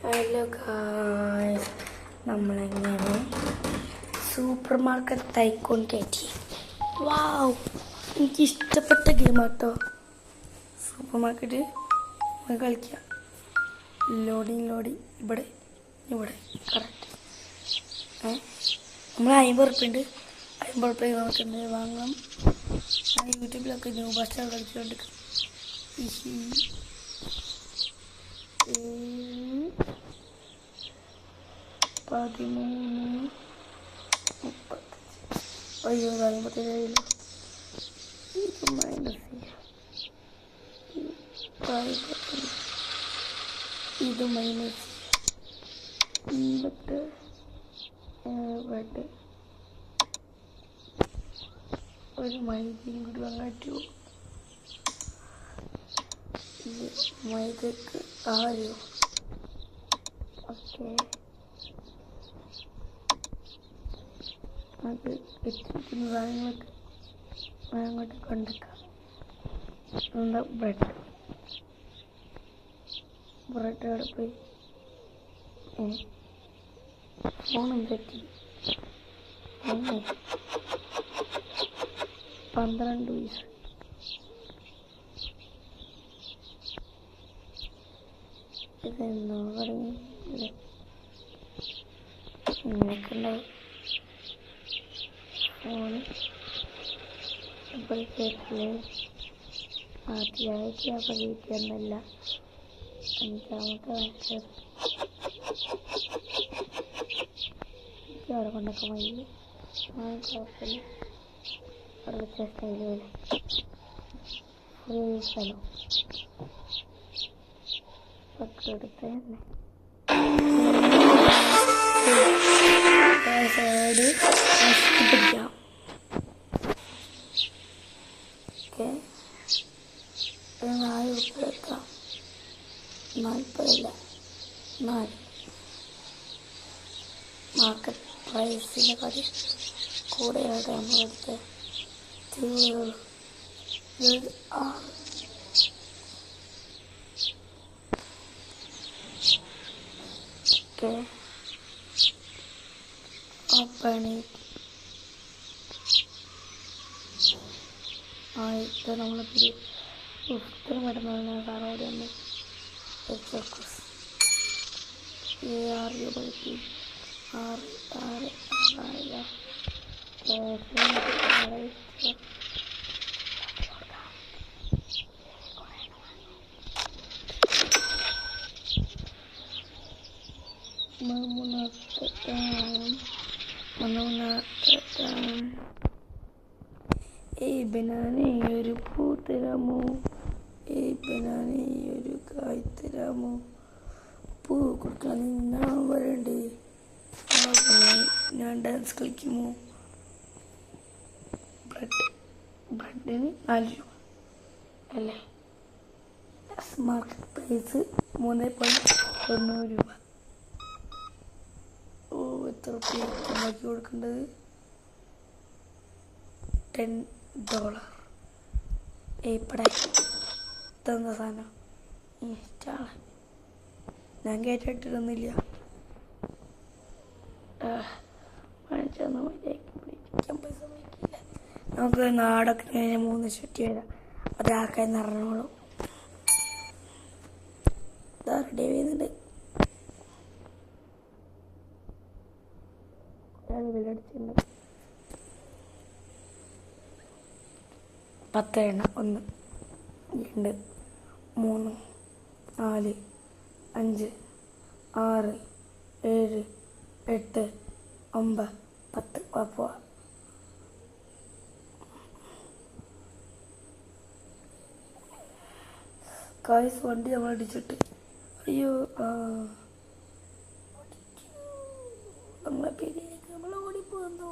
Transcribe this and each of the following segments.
Hello guys, നമ്മളെങ്ങനെ super market tycoon കയറ്റി. വാവ്, എനിക്കിഷ്ടപ്പെട്ട ഗെയിമാട്ടോ സൂപ്പർ മാർക്കറ്റ്. നമുക്ക് കളിക്കാം. ലോഡിങ് ഇവിടെ കറക്റ്റ്. നമ്മൾ 50 ഉറുപ്പ്യുണ്ട്. 50 ഉറുപ്പ്യ നമുക്ക് വാങ്ങാം. ഞാൻ യൂട്യൂബിലൊക്കെ ന്യൂ ബസ് കളിച്ചുകൊണ്ടിരിക്കും. 13, 30. അയ്യോ, 47. ഇത് മൈനസ് ഇത് മൈനസ് 50. ഒരു മൈദയും കൂടി വാങ്ങാറ്റു. ഇത് മൈദക്ക് 6. ഓക്കെ, അത് വെച്ചിരിക്കുന്ന സാധനങ്ങളൊക്കെ അങ്ങോട്ട് കൊണ്ടുവെക്കാം. എന്താ ബ്രെഡ് അവിടെ പോയി ഫോണും തെറ്റി. 12 പൈസ. ഇതെന്നോ പറഞ്ഞില്ലേ ഇങ്ങനെയൊക്കെയുണ്ടാവും. ഫോണ് ഇപ്പോഴത്തേക്കില് ആദ്യമായിട്ട് അപ്പം കിട്ടിയൊന്നല്ല, 5ാമത്തെ വയസ്സത്. എനിക്ക് അവിടെ കൊണ്ടൊക്കെ മതി. കുഴപ്പമില്ല. അവിടെ വെച്ച സ്റ്റൈല് പോലെ ഫ്രീ സ്ഥലം ഒക്കെ എടുത്ത് തന്നെ പിടിക്കാം. ഓക്കെ, 4 ഉറുപ്പ്യ വെക്കാം. 40 4 മാർക്കറ്റ് പ്രൈസിനെ കാര്യം കൂടെയായിട്ട് നമ്മളെടുത്ത് 6. ഓക്കെ, ഓപ്പണിങ് ആയിട്ട് നമ്മളിപ്പോൾ ഇത്ര മടങ്ങാണ്. കാരണം അവിടെ ഒന്ന് 6 രൂപ കിട്ടി. 6 ബനാനെ ഒരു പൂ തരാമോ? ബനാനെ ഒരു കായ് തരാമോ? പൂ കൊടുക്കാൻ ഞാൻ വരണ്ടേ? ഞാൻ ഡാൻസ് കളിക്കുമോ? ബ്രെഡിന് 4 രൂപ അല്ലേ? മാർക്കറ്റ് പ്രൈസ് 3.90 രൂപ. ഓ, എത്ര ഉറുപ്പ്യ ഉണ്ടാക്കി കൊടുക്കേണ്ടത്? $10. ഇവിടെ തന്ന സാധനം ഇഷ്ടമാണ്. ഞാൻ കേട്ടിട്ടൊന്നുമില്ല. പിടിക്കാൻ പൈസ വയ്ക്കില്ല. നമുക്ക് നാടൊക്കെ 3 ചുറ്റി വരാം. ഒരാൾക്കായി നിറഞ്ഞോളും. റെഡി ചെയ്യുന്നുണ്ട്. വിലടിച്ചിട്ടുണ്ട്. 10 1 2 3 4 5 6 7 8 9 10. പോവാ. കായ്സ് വണ്ടി നമ്മൾ അടിച്ചിട്ട്. അയ്യോ, നമ്മളെ പേരിലേക്ക് നമ്മൾ ഓടിപ്പോന്നു.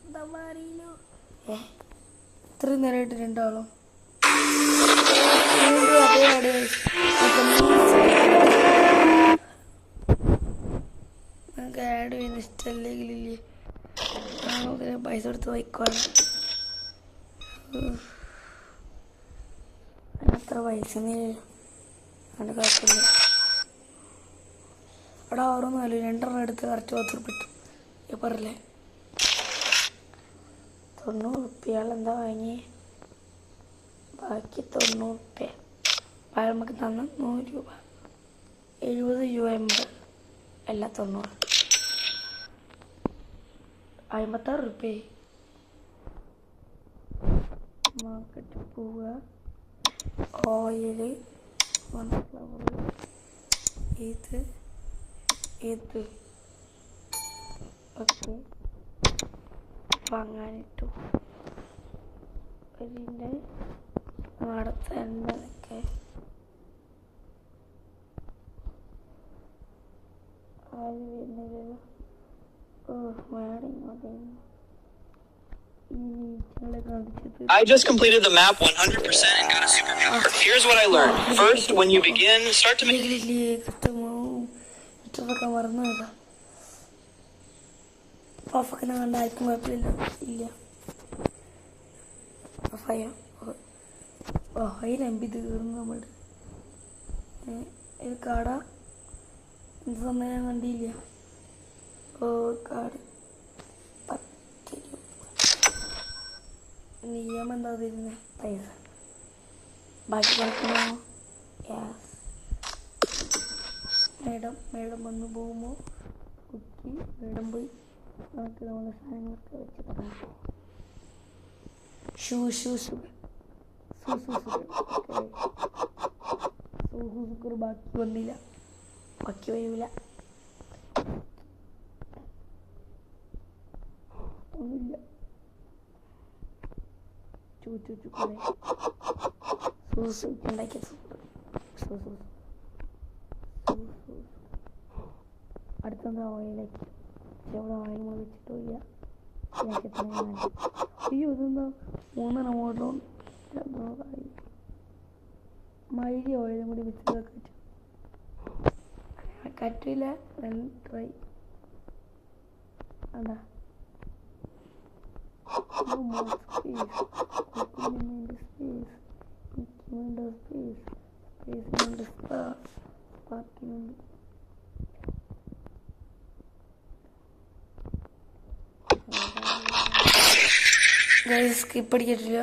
എന്താ മാറിയില്ലോ? ഇത്രയും നേരമായിട്ട് 2 ആളും നമുക്ക് ആഡ് ചെയ്യുന്ന ഇഷ്ടമല്ലെങ്കിലില്ലേ നമുക്ക് പൈസ കൊടുത്ത് വയ്ക്കുവാണ്. അതിനത്ര പൈസ അത് കുഴപ്പമില്ല. ഇവിടെ 6 2 എടുത്ത് കറക്റ്റ് 10 റുപ്യ കിട്ടും. പറഞ്ഞില്ലേ 90 റുപ്യ എന്താ വാങ്ങി, ബാക്കി 90 റുപ്യ നമുക്ക് തന്ന 100 രൂപ 70 രൂപ 80 എല്ലാം 90 56 റുപ്യ. മാർക്കറ്റിൽ പോവുക, ഓയില്, സൺഫ്ലവർ, ഇത് ഒക്കെ വാങ്ങാനിട്ടു. ഇതിൻ്റെ അടുത്ത എണ്ണയൊക്കെ ആര് വരുന്നില്ലല്ലോ. I just completed the map 100% and got a superpower. Here's what I learned. First, when you begin, start to make... ഇതൊക്കെ മറന്നു പോയതാ. ഓഫൊക്കെ ഞാൻ കണ്ടായിരിക്കും, കുഴപ്പമില്ല. ഇല്ല 1000 MB തീർന്നു നമ്മുടെ. ഇത് കാട എന്ത് സമയം ഞാൻ കണ്ടില്ല. കാട് 10 രൂപ. നിയമം എന്താ തരുന്നത്? പൈസ ബാക്കി കൊടുക്കണോ? ഗ്യാസ്. മേഡം വന്ന് പോകുമ്പോൾ കുത്തി മേഡം പോയി നമുക്ക് നമ്മുടെ സാധനങ്ങളൊക്കെ വെച്ച് തരാം. ഷൂസുക്കർ ബാക്കി വന്നില്ല, ബാക്കി വരില്ല ഒന്നുമില്ല. ചൂച്ചുക്കുറെ ഷൂസ് ഉണ്ടാക്കിയ സൂപ്പർ അടുത്തെന്താ ഓയിലേക്ക്. ഇവിടെ ഓയിൽ വെച്ചിട്ടില്ല. അയ്യോ ഇതെന്താ 3 മോട്ടറും 2 മൈദ ഓയിലും കൂടി വെച്ചതൊക്കെ കറ്റില്ല. ട്രൈ അതാ ഗൈസ് സ്കിപ്പ് അടിച്ചിട്ടില്ല,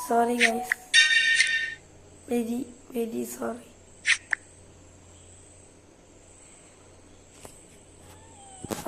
sorry guys, very very sorry.